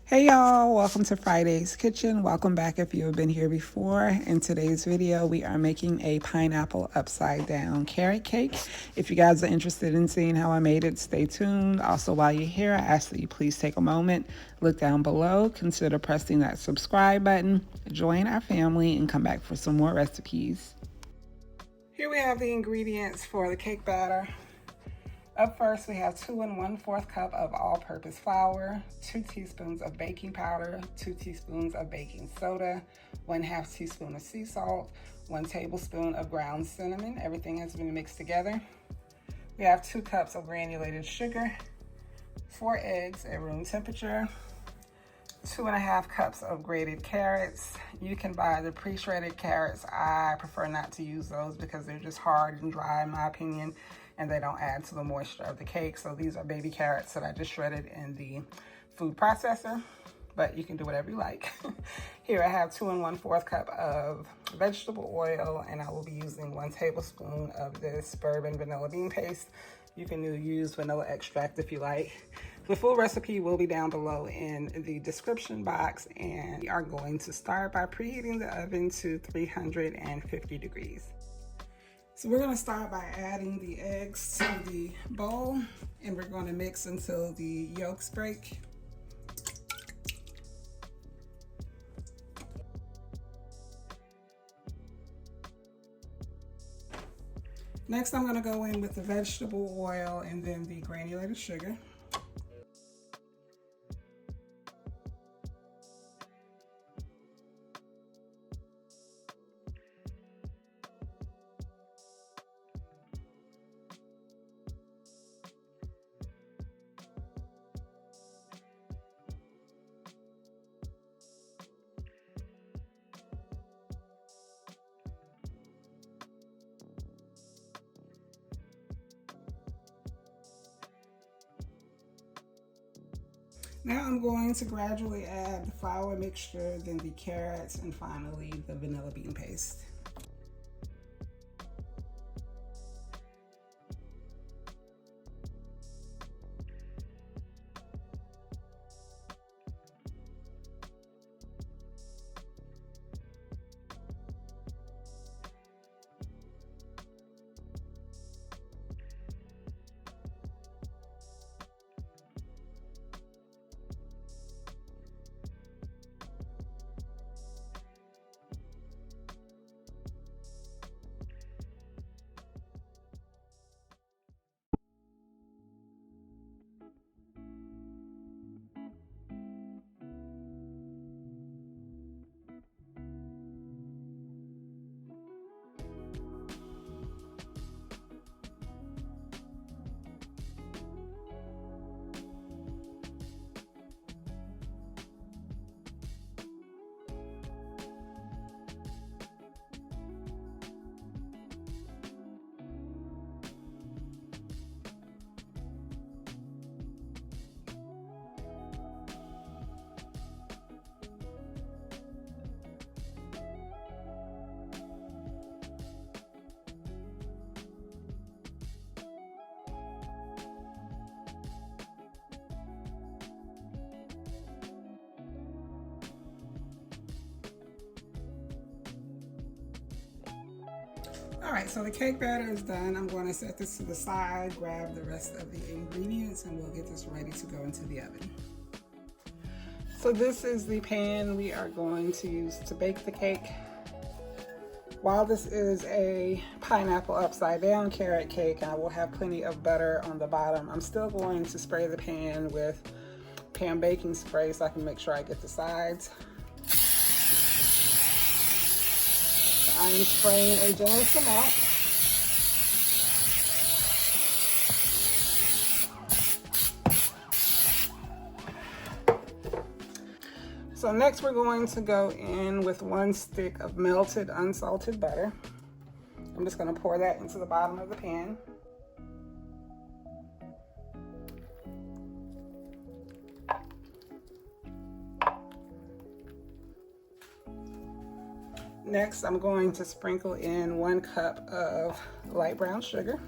Hey y'all, welcome to Friday's Kitchen. Welcome back if you have been here before. In today's video, we are making a pineapple upside down carrot cake. If you guys are interested in seeing how I made it, stay tuned. Also, while you're here, I ask that you please take a moment, look down below, consider pressing that subscribe button, join our family, and come back for some more recipes. Here we have the ingredients for the cake batter. Up first, we have 2 1/4 cup of all-purpose flour, 2 teaspoons of baking powder, 2 teaspoons of baking soda, 1/2 teaspoon of sea salt, 1 tablespoon of ground cinnamon. Everything has been mixed together. We have 2 cups of granulated sugar, 4 eggs at room temperature, 2 1/2 cups of grated carrots. You can buy the pre-shredded carrots. I prefer not to use those because they're just hard and dry in my opinion, and they don't add to the moisture of the cake. So these are baby carrots that I just shredded in the food processor, but you can do whatever you like. Here I have 2 1/4 cup of vegetable oil, and I will be using 1 tablespoon of this bourbon vanilla bean paste. You can use vanilla extract if you like. The full recipe will be down below in the description box, and we are going to start by preheating the oven to 350 degrees. So we're going to start by adding the eggs to the bowl, and we're going to mix until the yolks break. Next, I'm going to go in with the vegetable oil and then the granulated sugar. Now I'm going to gradually add the flour mixture, then the carrots, and finally the vanilla bean paste. All right, so the cake batter is done. I'm going to set this to the side, grab the rest of the ingredients, and we'll get this ready to go into the oven. So this is the pan we are going to use to bake the cake. While this is a pineapple upside down carrot cake, I will have plenty of butter on the bottom. I'm still going to spray the pan with pan baking spray so I can make sure I get the sides. I am spraying a generous amount. So next we're going to go in with 1 stick of melted unsalted butter. I'm just going to pour that into the bottom of the pan. Next, I'm going to sprinkle in 1 cup of light brown sugar.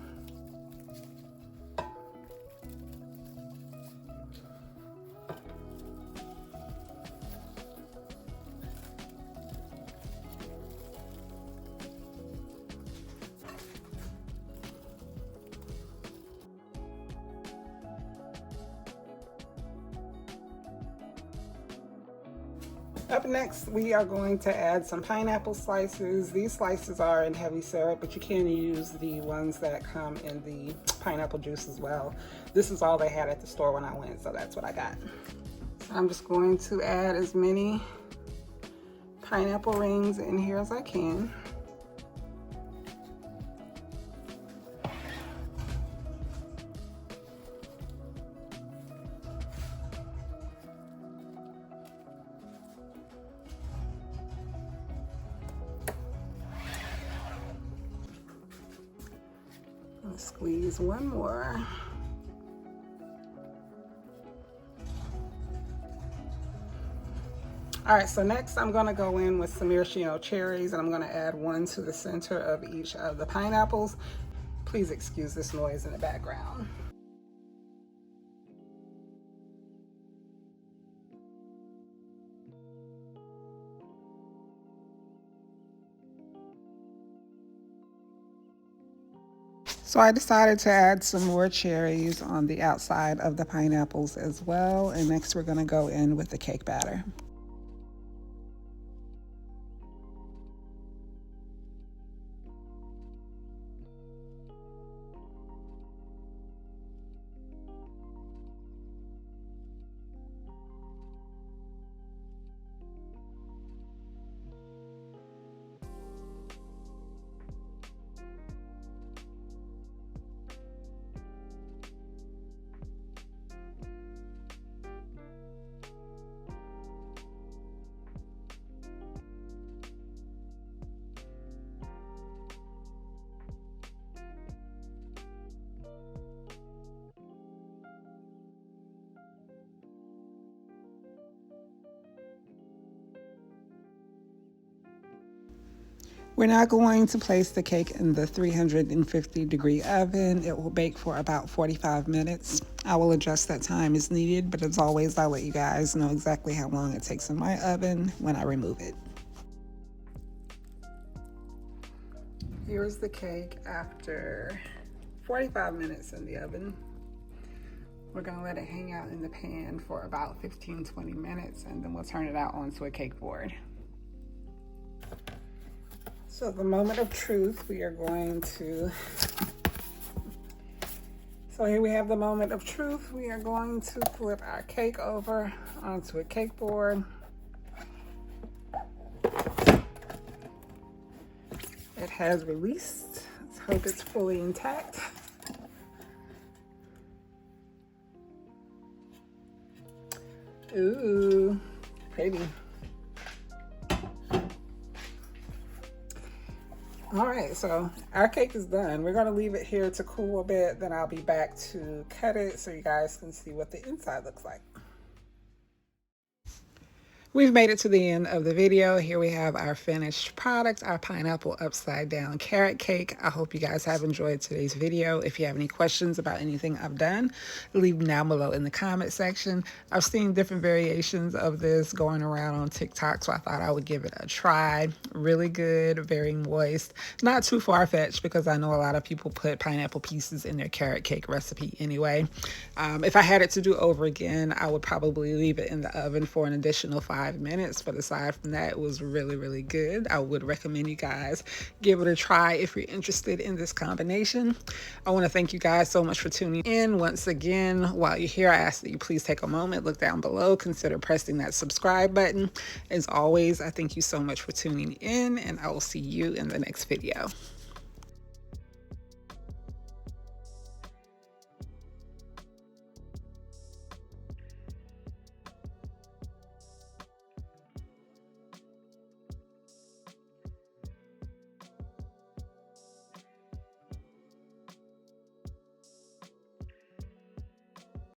Up next, we are going to add some pineapple slices. These slices are in heavy syrup, but you can use the ones that come in the pineapple juice as well. This is all they had at the store when I went, so that's what I got. So I'm just going to add as many pineapple rings in here as I can. Squeeze one more. All right, so next I'm gonna go in with some maraschino cherries, and I'm gonna add one to the center of each of the pineapples. Please excuse this noise in the background. So I decided to add some more cherries on the outside of the pineapples as well. And next we're gonna go in with the cake batter. We're now going to place the cake in the 350-degree oven. It will bake for about 45 minutes. I will adjust that time as needed, but as always, I'll let you guys know exactly how long it takes in my oven when I remove it. Here's the cake after 45 minutes in the oven. We're gonna let it hang out in the pan for about 15-20 minutes, and then we'll turn it out onto a cake board. So the moment of truth, we are going to, so here we have the moment of truth. We are going to flip our cake over onto a cake board. It has released. Let's hope it's fully intact. Ooh, pretty. All right, so our cake is done. We're gonna leave it here to cool a bit, then I'll be back to cut it so you guys can see what the inside looks like. We've made it to the end of the video. Here we have our finished product, our pineapple upside down carrot cake. I hope you guys have enjoyed today's video. If you have any questions about anything I've done, leave them down below in the comment section. I've seen different variations of this going around on TikTok, so I thought I would give it a try. Really good, very moist, not too far-fetched because I know a lot of people put pineapple pieces in their carrot cake recipe anyway. If I had it to do over again, I would probably leave it in the oven for an additional 5 minutes, but aside from that, it was really, really good. I would recommend you guys give it a try if you're interested in this combination. I want to thank you guys so much for tuning in. Once again, while you're here, I ask that you please take a moment, look down below, consider pressing that subscribe button. As always, I thank you so much for tuning in, and I will see you in the next video.